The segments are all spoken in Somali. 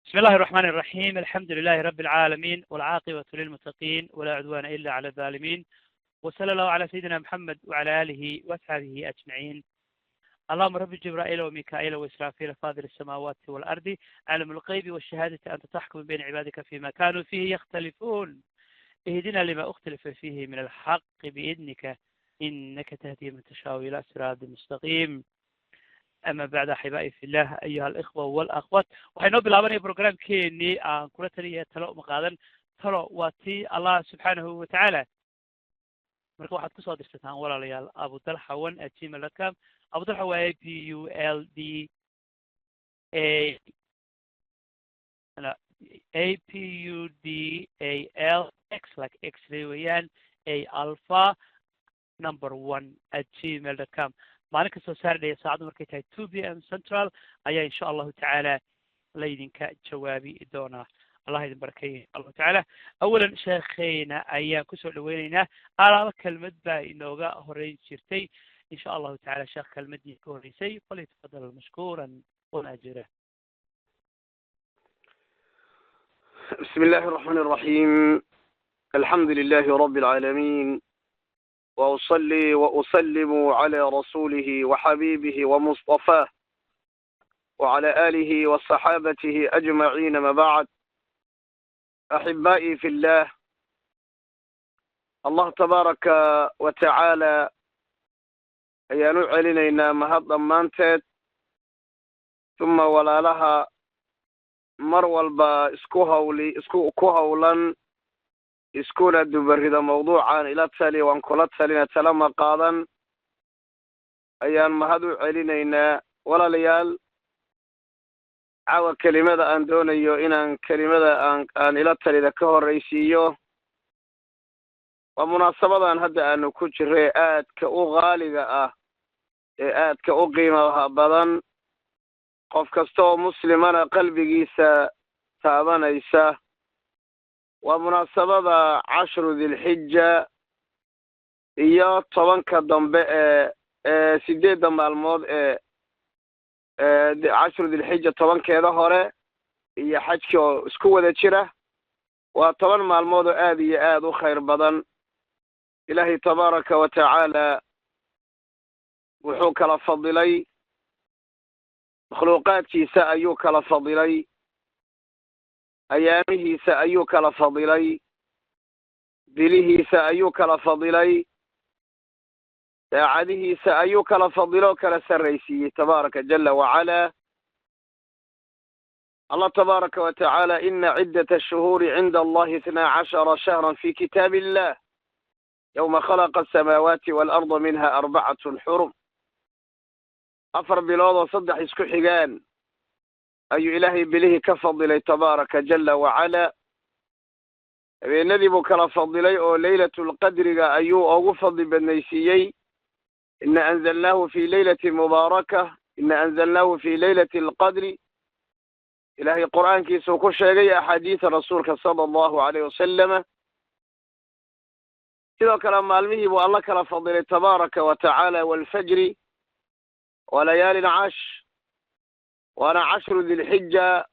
بسم الله الرحمن الرحيم. الحمد لله رب العالمين، والعاقبة للمتقين، ولا عدوان إلا على الظالمين، وصلى الله على سيدنا محمد وعلى آله وأصحابه أجمعين. اللهم رب جبرائيل وميكائيل وإسرافيل فاضل السماوات والأرض، عالم الغيب والشهادة، أنت تحكم بين عبادك فيما كانوا فيه يختلفون، اهدنا لما اختلف فيه من الحق بإذنك، إنك تهدي من تشاء إلى صراط مستقيم. أما بعد أحبائي في الله أيها الإخوة والأخوات، waxaynu bilaabanay programkeenii aan kula taliya talo uma qaadan talo waa tii Allah subxaanahu wa tacaala. marka waxaad ku soo dirsataan walaalayaal abudalxa1@gmail.com. abudalxa waa APUDALX like X-ray weeyaan alpha number 1@gmail.com. maalin kastoo saardhaya saacaddu markay tahay 2 p.m. central ayaa insha allahu tacaala laydinka jawaabi doonaa. allah idin barakeeye allahu tacaala. awalan sheekheyna ayaan kusoo dhaweyneynaa. alaaba kelmad baa inooga horeyn jirtay insha allahu tacaala. sheekh kelmadii ka horeysay falyatafadal mashkuuran wanaajira. بسم الله الرحمن الرحيم. الحمد لله رب العالمين، وأصلي وأسلم على رسوله وحبيبه ومصطفاه وعلى آله وصحابته أجمعين. ما بعد، أحبائي في الله، الله تبارك وتعالى أيان علينا مهد ضمانتت ثم ولا لها مرول اسكو كوهولن iskuna dubarida mawduucan ila tali waan kula talina talama qaadan ayaan mahad u celinaynaa. walaalayaal, caawa kelimada aan doonayo inaan kelimada aan ila talida ka horreysiiyo waa munaasabadan hadda aanu ku jirray aadka u qaaliga ah ee aadka u qiimaha badan, qof kasta oo muslimana qalbigiisa taabanaysa. waa munaasabada 10 dilxija iyo 10 dambe ee 8 maalmood ee 10 dilxija 10keeda hore iyo xajka oo isku wada jira. waa 10 maalmood oo aad iyo aad u khayr badan. ilaahay tabaaraka wa tacaala wuxuu kala fadilay makhluuqaadkiisa, ayuu kala fadilay ayaamihiisa, ayuu kala fadilay bilihiisa, ayuu kala fadilay saacadihiisa, ayuu kala fadilo kala sarraysiiyey tabaaraka jalla wacalaa. allah tabaaraka wa tacaala ina ciddata ashuhuuri cinda allahi 12 shahran fi kitaab illah yowma khalaqa asamaawaati waalarda minha 4 xurum. 4 bilood oo 3 isku xigaan ayuu ilaahay bilihii ka fadilay tabaaraka jalla wacalaa. habeenadii buu kala fadilay oo laylatulqadriga ayuu ugu fadli badnaysiiyey. ina anzalnaahu fi laylati mubaaraka, ina anzalnaahu fi laylati alqadri. ilaahay qur'aankiisuu ku sheegay axaadiisa rasuulka sala allahu alayh wasalama. sidoo kale maalmihii buu alla kala fadilay tabaaraka wa tacaala waalfajri walayaalin cash. waana 10 dilxija,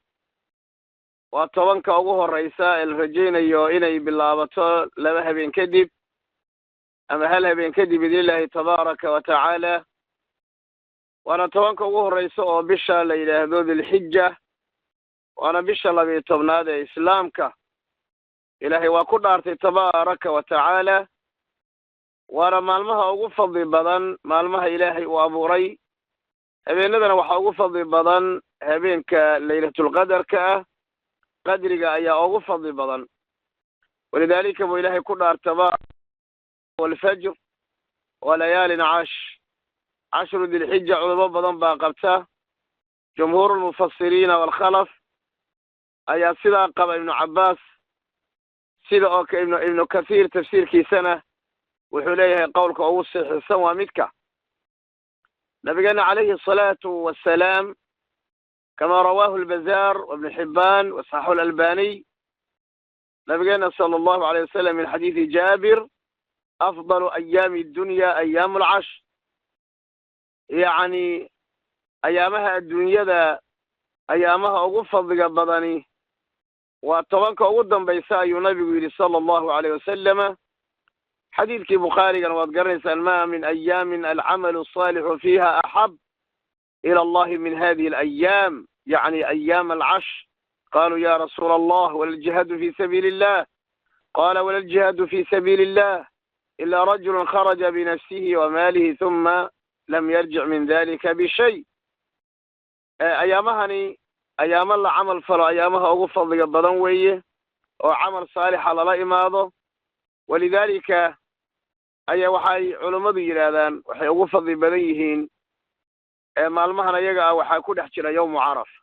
waa 10ka ugu horeysa ee la rajaynayo inay bilaabato 2 habeen kadib ama 1 habeen kadib biidnillaahi tabaaraka wa tacaala. waana 10ka ugu horeysa oo bisha la yidhaahdo dilxija, waana bisha 12aad ee islaamka. ilaahay waa ku dhaartay tabaaraka wa tacaala. waana maalmaha ugu fadli badan maalmaha ilaahay uu abuuray. habeenadana waxaa ugu fadli badan habeenka laylatulqadarka ah. qadriga ayaa ugu fadli badan. walidaalika buu ilaahay ku dhaartaba walfajr walayaalin cash. 10 dilxija culamo badan baa qabta. jumhuurulmufasiriina waalkhalaf ayaa sidaa qaba. ibnu cabbaas sida oo ka ibnu kathiir tafsiirkiisana wuxuu leeyahay qowlka ugu saxiixsan waa midka. نبينا عليه الصلاة والسلام كما رواه البزار وابن حبان وصححه الألباني، نبينا صلى الله عليه وسلم من حديث جابر: أفضل أيام الدنيا أيام العشر. يعني أيامها الدنيا ayaamaha ugu fadliga badani waa tobanka ugu dambaysa ayuu nabigu yidhi sala allahu calayh wasalama xadiidkii bukhaarigana waad garanaysaan ma min ayaamin alcamalu asaalixu fiiha axab ila allahi min hadihi alayaam yacni ayaam alcashr qaluu ya rasuula allah wala aljihaadu fi sabiili illah qala wala aljihaadu fi sabiili illah ila rajulu kharaja binafsihi wamaalihi huma lam yarjic min dalika bishay ayaamahani ayaamo la camal falo ayaamaha ugu fadliga badan weeye oo camal saalixa lala imaado walidaalika ayaa waxay culummadu yidhaahdaan waxay ugu fadli badan yihiin maalmahan ayaga ah waxaa ku dhex jira yawmu carafa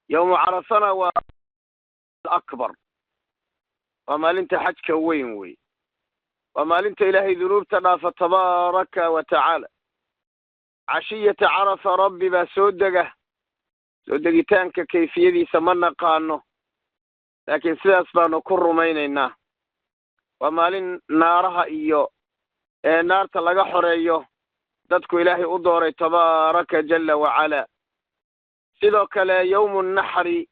yawmu carafana waa akbar waa maalinta xajka weyn wey waa maalinta ilaahay dunuubta dhaafa tabaaraka wa tacaala cashiyata carafa rabbi baa soo dega soo degitaanka kayfiyadiisa ma naqaano laakiin sidaas baanu ku rumaynaynaa waa maalin naaraha iyo naarta laga xoreeyo dadku ilaahay u dooray tabaaraka jalla wacala sidoo kale yawmu naxri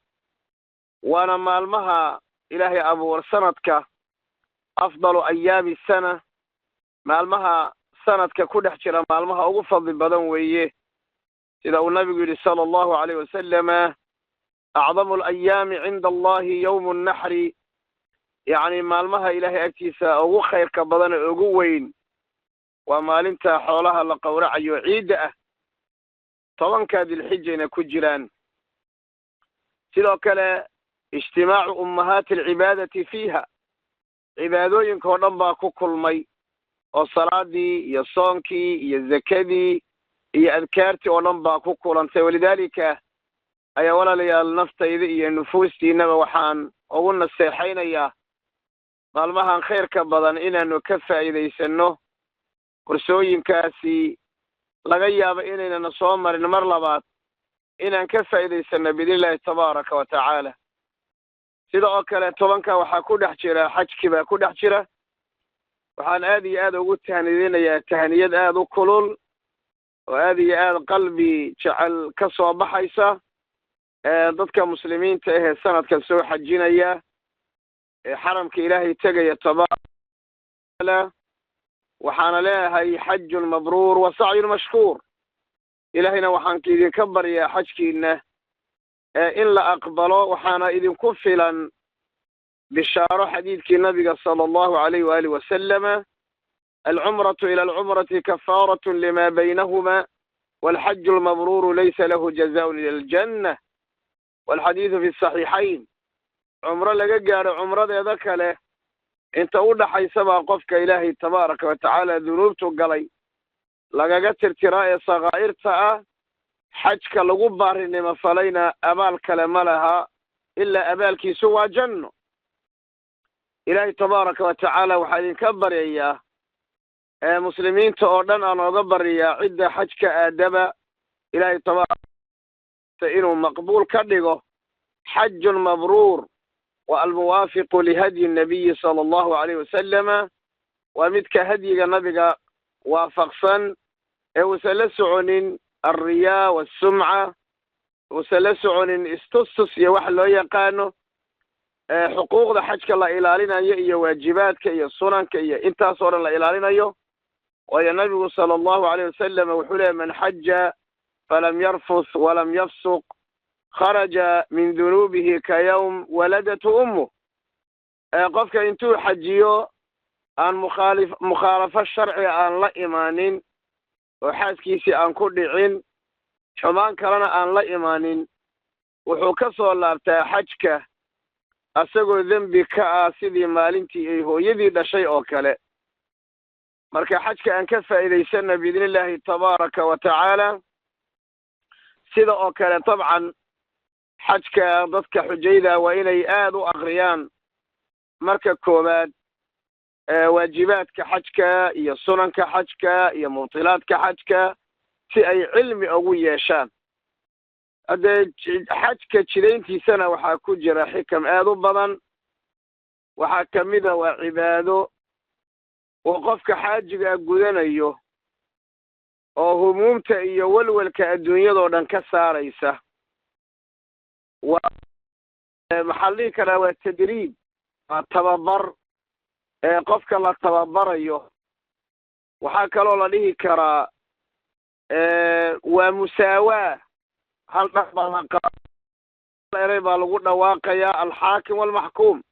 waana maalmaha ilaahay abuur sanadka afdalu ayaami sana maalmaha sanadka ku dhex jira maalmaha ugu fadli badan weeye sida uu nabigu yidhi sala allahu calayh wasalama acdamu alayaami cinda allahi yawmu nnaxri yacni maalmaha ilaahay agtiisa ugu khayrka badan ee ugu weyn waa maalinta xoolaha la qowracayo ciidda ah tobanka dilxijayna ku jiraan sidoo kale ijtimaacu ummahaati alcibaadati fiiha cibaadooyinka oo dhan baa ku kulmay oo salaadii iyo soonkii iyo zakadii iyo adkaartii oo dhan baa ku kulantay walidaalika ayaa walaalayaal naftayda iyo nufuustiinaba waxaan ugu naseexaynayaa maalmahan khayrka badan inaanu ka faa'iidaysanno kursooyinkaasi laga yaabo inaynana soo marin mar labaad inaan ka faa'iidaysanno biidnillahi tabaaraka wa tacaala sida oo kale tobanka waxaa ku dhex jira xajkii baa ku dhex jira waxaan aad iyo aad ugu tahniyeynayaa tahniyad aad u kulul oo aad iyo aad qalbi jecel ka soo baxaysa dadka muslimiinta ahee sanadkan soo xajinaya ee xaramka ilaahay tegaya tabaaraka waxaana leeyahay xajun mabruur wa sacyun mashkuur ilaahayna waxaan idinka baryaa xajkiina in la aqbalo waxaana idinku filan bishaaro xadiidkii nabiga sala allahu calayh waalihi wasalama alcumratu ila alcumrati kafaaratun lima baynahuma walxaju almabruuru laysa lahu jazaun ila aljanna walxadiidu fi saxiixayn cumro laga gaadho cumradeeda kale inta u dhaxaysa baa qofka ilaahay tabaaraka wa tacaala dunuubtu galay lagaga tirtiraa ee sakaa'irta ah xajka lagu baarinimo falayna abaal kale ma laha ilaa abaalkiisu waa janno ilaahay tabaaraka wa tacaala waxaa idinka baryayaa muslimiinta oo dhan aan ooga baryayaa cidda xajka aadaba ilaahay tabaaraka inuu maqbuul ka dhigo xajun mabruur wa almuwaafiqu lihadyi nabiyi sala allahu calayh wasalama waa midka hadyiga nabiga waafaqsan ee uusan la soconin alriyaa waasumca uusan la soconin istustus iyo wax loo yaqaano xuquuqda xajka la ilaalinayo iyo waajibaadka iyo sunanka iyo intaas oo dhan la ilaalinayo waayo nabigu sala allahu calayh wasalama wuxuu leeyahy man xaja falam yarfus walam yafsuq kharaja min dunuubihi ka yawm waladatu ummuh qofka intuu xajiyo aan mukhaalafo sharciga aan la imaanin oo xaaskiisii aan ku dhicin xumaan kalena aan la imaanin wuxuu ka soo laabtaa xajka asagoo dembi ka ah sidii maalintii ay hooyadii dhashay oo kale marka xajka aan ka faa'iidaysanna biidniillaahi tabaaraka wa tacaala sida oo kale dabcan xajka dadka xujayda waa inay aad u akriyaan marka koowaad waajibaadka xajka iyo sunanka xajka iyo mubtilaadka xajka si ay cilmi ugu yeeshaan haddee xajka jidayntiisana waxaa ku jira xikam aad u badan waxaa ka mid a waa cibaado oo qofka xaajiga gudanayo oo humuumta iyo welwelka adduunyadoo dhan ka saaraysa maxaa la dhihi karaa waa tadriib waa tababar qofka la tababarayo. waxaa kaloo la dhihi karaa waa musaawaa hal dhaq baa la qaada eray baa lagu dhawaaqayaa alxaakim walmaxkuum.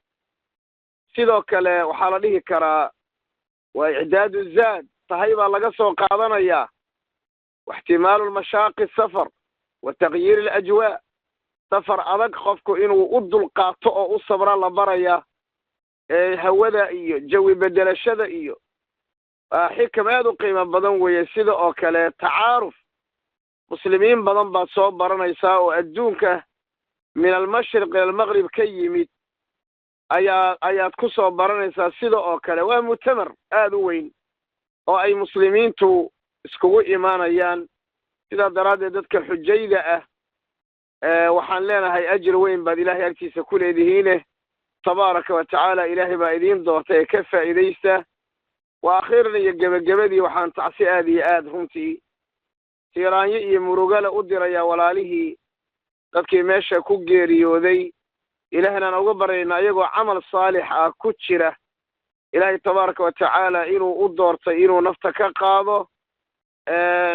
sidoo kale waxaa la dhihi karaa waa icdaadu zaad tahay baa laga soo qaadanayaa واحتمال المشاق السفر وتغيير الأجواء. سفر أدق قفكو إنو أدل قاطئو أصبر لبريا هودا إيو جوي بدل الشدا إيو حكم هذا قيمة بدن ويسيد أو كلا تعارف مسلمين بدن باصوب برنا يساو أدونك من المشرق إلى المغرب كيميت آيات كسو برنا يساو سيد أو كلا ومتمر هذا وين أو أي مسلمين تو iskugu imaanayaan sidaa daraaddeed dadka xujayda waxaan leenahay ajir weyn baad ilaahay agtiisa ku leedihiine tabaaraka wa tacaala ilaahay baa idiin doortay ee ka faa'iidaysta. wa akhiiran iyo gebagabadii waxaan tacsi aad iyo aad runtii tiiraanyo iyo murugale u dirayaa walaalihii dadkii meesha ku geeriyooday. ilaahaynan uga baryaynaa iyagoo camal saalix ah ku jira ilaahay tabaaraka wa tacaala inuu u doortay inuu nafta ka qaado.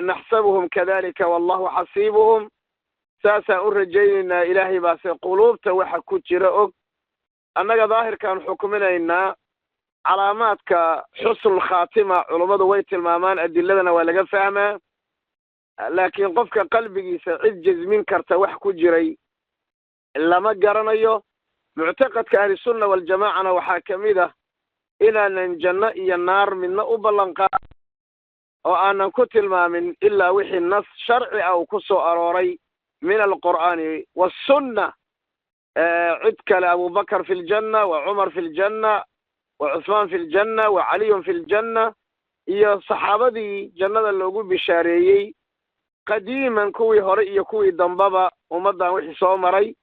نحسبهم كذلك والله حسيبهم. ساسا أرجينا إلهي باس قلوبته وحكو جراء أنك ظاهر كان حكمنا إن علامات كحسن الخاتمة علماء ويت المامان أدلتنا ولا فهمه لكن قفك قلبي سعجز من كرت وحكو جري لما قرنيه معتقد كأهل السنة والجماعة وحاكميده إلى أن الجنة إيا النار من أبلنقا oo aanan ku tilmaamin ilaa wixii nas sharci ah uu ku soo arooray min alqur'aani wassunna. cid kale abubakar fi ljanna wa cumar fi ljanna wa cuthmaan fi ljanna wa caliyun fi ljanna iyo saxaabadii jannada loogu bishaareeyey qadiiman kuwii hore iyo kuwii dambaba ummaddan wixii soo maray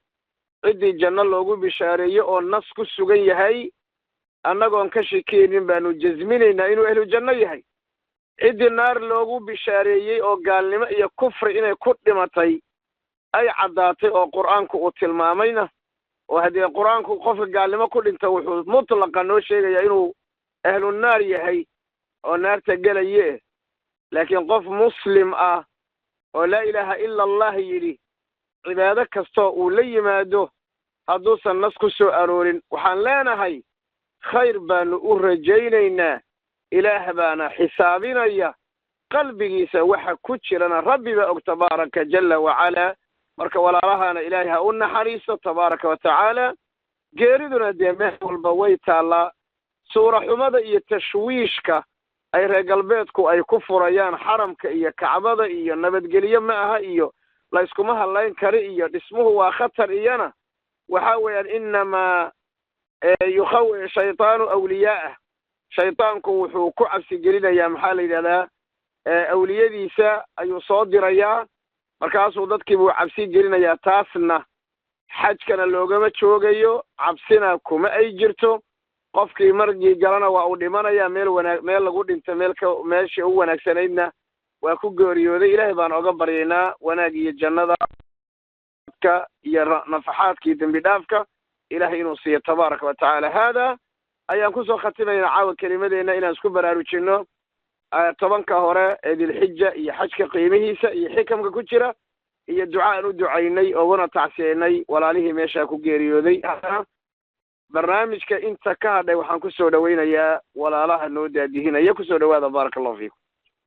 ciddii janno loogu bishaareeyey oo nas ku sugan yahay annagoon ka shakeynin baanu jasminaynaa inuu ahlu janno yahay. ciddii naar loogu bishaareeyey oo gaalnimo iyo kufri inay ku dhimatay ay caddaatay oo qur'aanku uu tilmaamayna oo haddii qur'aanku qofka gaalnimo ku dhinta wuxuu mutlaqa noo sheegayaa inuu ahlu naar yahay oo naarta gelaye. laakiin qof muslim ah oo laa ilaaha ila allah yidhi cibaado kastoo uu la yimaado hadduusan nas ku soo aroorin waxaan leenahay khayr baanu u rajaynaynaa. ilaah baana xisaabinaya qalbigiisa waxa ku jirana rabbi baa og tabaaraka jalla wacalaa. marka walaalahana ilaahay ha u naxariisto tabaaraka wa tacaala. geeriduna dee meel walba way taallaa. suura xumada iyo tashwiishka ay reer galbeedku ay ku furayaan xaramka iyo kacbada iyo nabadgelyo ma aha iyo la iskuma hadlayn kari iyo dhismuhu waa khatar iyana waxa weeyaan inamaa yukhawi shaytaanu awliyaa'ah. shaytaanku wuxuu ku cabsi gelinayaa maxaa la yidhahdaa awliyadiisa ayuu soo dirayaa markaasuu dadkii buu cabsi gelinayaa. taasna xajkana loogama joogayo cabsina kuma ay jirto. qofkii margii galana waa uu dhimanayaa meel lagu dhinto meeshii u wanaagsanaydna waa ku geeriyooday. ilaahay baan oga baryaynaa wanaag iyo jannada iyo nafaxaadkii dembi dhaafka ilaahay inuu siiyo tabaaraka wa tacaala. haadaa ayaan kusoo khatimaynaa caawa kelimadeenna inaan isku baraarujinno 10 hore ee dilxija iyo xajka qiimihiisa iyo xikamka ku jira iyo ducaan u ducaynay oo wana tacsiyeynay walaalihii meesha ku geeriyooday. barnaamijka inta ka hadhay waxaan ku soo dhawaynayaa walaalaha noo daadihinaya ku soo dhawaada barakallahu fiikum.